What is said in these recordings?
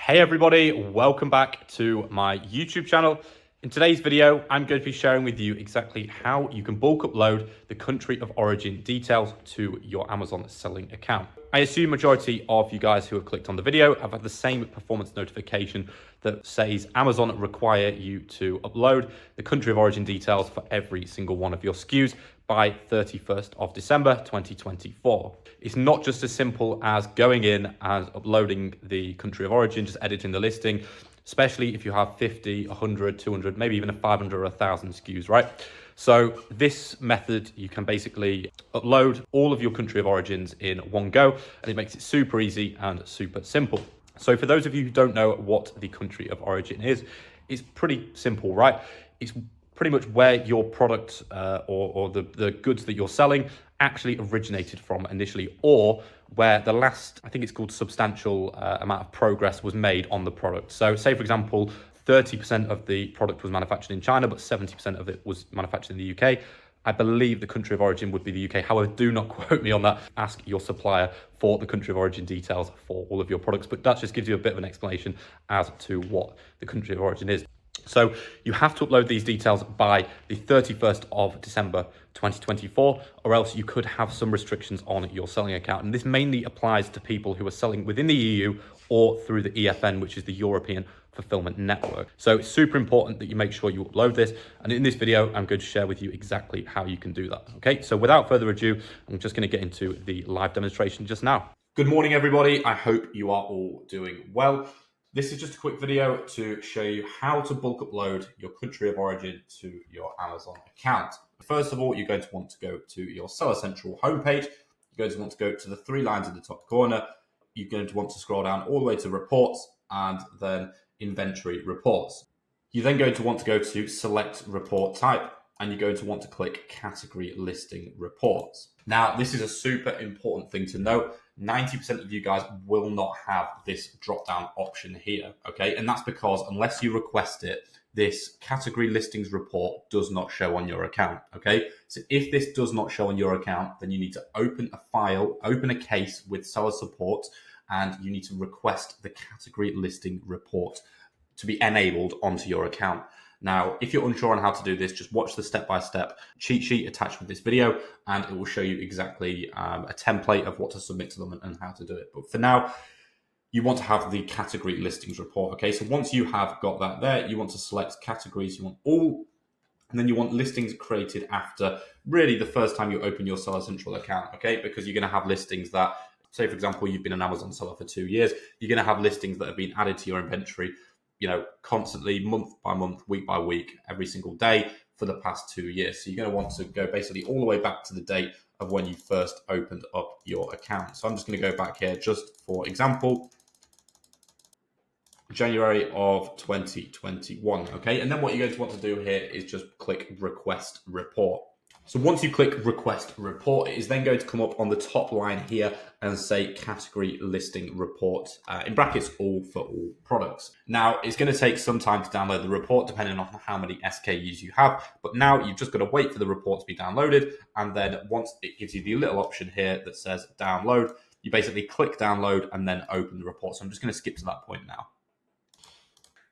Hey everybody, welcome back to my YouTube channel. In today's video, I'm going to be sharing with you exactly how you can bulk upload the country of origin details to your Amazon selling account. I assume majority of you guys who have clicked on the video have had the same performance notification that says Amazon require you to upload the country of origin details for every single one of your SKUs by 31st of December 2024. It's not just as simple as going in and uploading the country of origin, just editing the listing, especially if you have 50, 100, 200, maybe even a 500 or 1,000 SKUs, right? So this method, you can basically upload all of your country of origins in one go, and it makes it super easy and super simple. So for those of you who don't know what the country of origin is, it's pretty simple, right? It's pretty much where your product or the goods that you're selling actually originated from initially, or where the last, I think it's called substantial amount of progress was made on the product. So say, for example, 30% of the product was manufactured in China, but 70% of it was manufactured in the UK. I believe the country of origin would be the UK. However, do not quote me on that. Ask your supplier for the country of origin details for all of your products. But that just gives you a bit of an explanation as to what the country of origin is. So you have to upload these details by the 31st of December 2024, or else you could have some restrictions on your selling account. And this mainly applies to people who are selling within the EU or through the EFN, which is the European Fulfillment Network. So it's super important that you make sure you upload this. And in this video, I'm going to share with you exactly how you can do that. Okay, so without further ado, I'm just going to get into the live demonstration just now. Good morning, everybody. I hope you are all doing well. This is just a quick video to show you how to bulk upload your country of origin to your Amazon account. First of all, you're going to want to go to your Seller Central homepage. You're going to want to go to the three lines in the top corner. You're going to want to scroll down all the way to reports and then inventory reports. You're then going to want to go to select report type, and you're going to want to click category listing reports. Now, this is a super important thing to note. 90% of you guys will not have this drop-down option here, okay? And that's because unless you request it, this category listings report does not show on your account, okay? So if this does not show on your account, then you need to open a file, open a case with seller support, and you need to request the category listing report to be enabled onto your account. Now, if you're unsure on how to do this, just watch the step-by-step cheat sheet attached with this video, and it will show you exactly a template of what to submit to them and how to do it. But for now, you want to have the category listings report. Okay, so once you have got that there, you want to select categories, you want all, and then you want listings created after really the first time you open your Seller Central account, okay? Because you're going to have listings that, say, for example, you've been an Amazon seller for 2 years, you're going to have listings that have been added to your inventory, you know, constantly, month by month, week by week, every single day for the past 2 years. So you're going to want to go basically all the way back to the date of when you first opened up your account. So I'm just going to go back here just for example, January of 2021. Okay, and then what you're going to want to do here is just click request report. So once you click request report, it is then going to come up on the top line here and say category listing report, in brackets, all for all products. Now, it's going to take some time to download the report depending on how many SKUs you have. But now you've just got to wait for the report to be downloaded. And then once it gives you the little option here that says download, you basically click download and then open the report. So I'm just going to skip to that point now.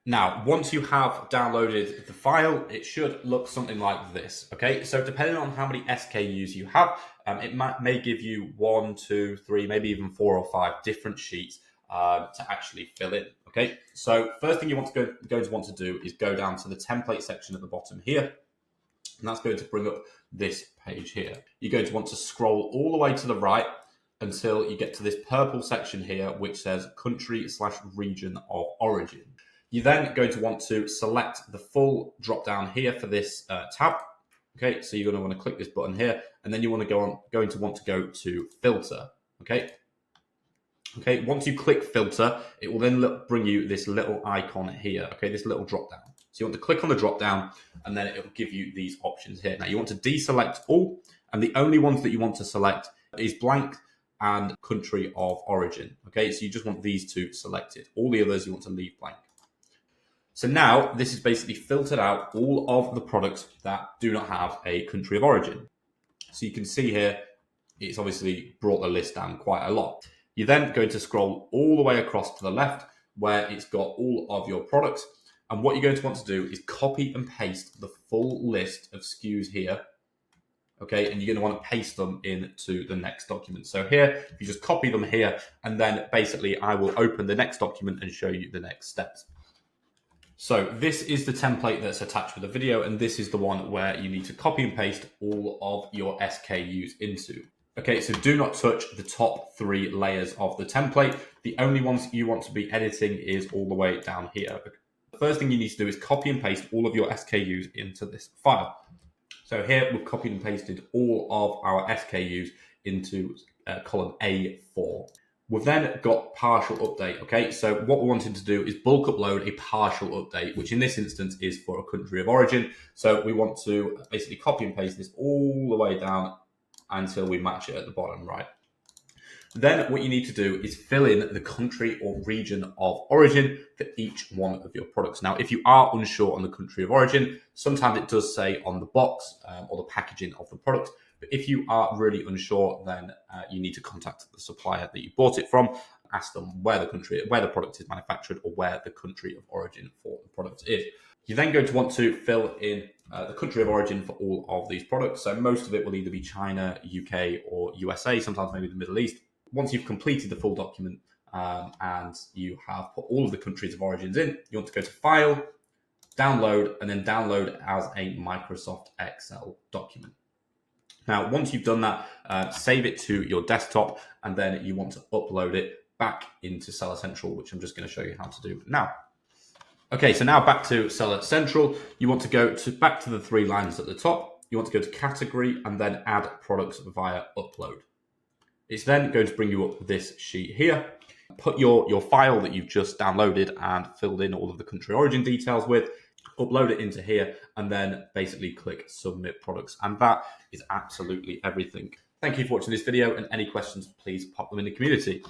Now, once you have downloaded the file, it should look something like this, okay? So depending on how many SKUs you have, it may give you 1, 2, 3, maybe even 4 or 5 different sheets to actually fill in, okay? So first thing you want to going to want to do is go down to the template section at the bottom here, and that's going to bring up this page here. You're going to want to scroll all the way to the right until you get to this purple section here, which says country/region of origin. You're then going to want to select the full drop down here for this tab. Okay, so you're going to want to click this button here, and then you want to going to want to go to filter. Okay. Okay, once you click filter, it will then bring you this little icon here. Okay, this little drop down. So you want to click on the drop down, and then it will give you these options here. Now you want to deselect all, and the only ones that you want to select is blank and country of origin. Okay, so you just want these two selected. All the others you want to leave blank. So now this is basically filtered out all of the products that do not have a country of origin. So you can see here, it's obviously brought the list down quite a lot. You're then going to scroll all the way across to the left where it's got all of your products. And what you're going to want to do is copy and paste the full list of SKUs here. Okay, and you're going to want to paste them into the next document. So here, you just copy them here, and then basically I will open the next document and show you the next steps. So this is the template that's attached with the video, and this is the one where you need to copy and paste all of your SKUs into. Okay, so do not touch the top 3 layers of the template. The only ones you want to be editing is all the way down here. The first thing you need to do is copy and paste all of your SKUs into this file. So here we've copied and pasted all of our SKUs into column A4. We've then got partial update, okay? So what we're wanting to do is bulk upload a partial update, which in this instance is for a country of origin. So we want to basically copy and paste this all the way down until we match it at the bottom right. Then what you need to do is fill in the country or region of origin for each one of your products. Now, if you are unsure on the country of origin, sometimes it does say on the box or the packaging of the product. But if you are really unsure, then you need to contact the supplier that you bought it from, ask them where the product is manufactured or where the country of origin for the product is. You're then going to want to fill in the country of origin for all of these products. So most of it will either be China, UK, or USA, sometimes maybe the Middle East. Once you've completed the full document and you have put all of the countries of origins in, you want to go to File, Download, and then download as a Microsoft Excel document. Now, once you've done that, save it to your desktop, and then you want to upload it back into Seller Central, which I'm just going to show you how to do now. Okay, so now back to Seller Central. You want to go back to the 3 lines at the top. You want to go to Category and then Add Products via Upload. It's then going to bring you up this sheet here. Put your file that you've just downloaded and filled in all of the country origin details with, upload it into here, and then basically click Submit Products. And that is absolutely everything. Thank you for watching this video, and any questions, please pop them in the community.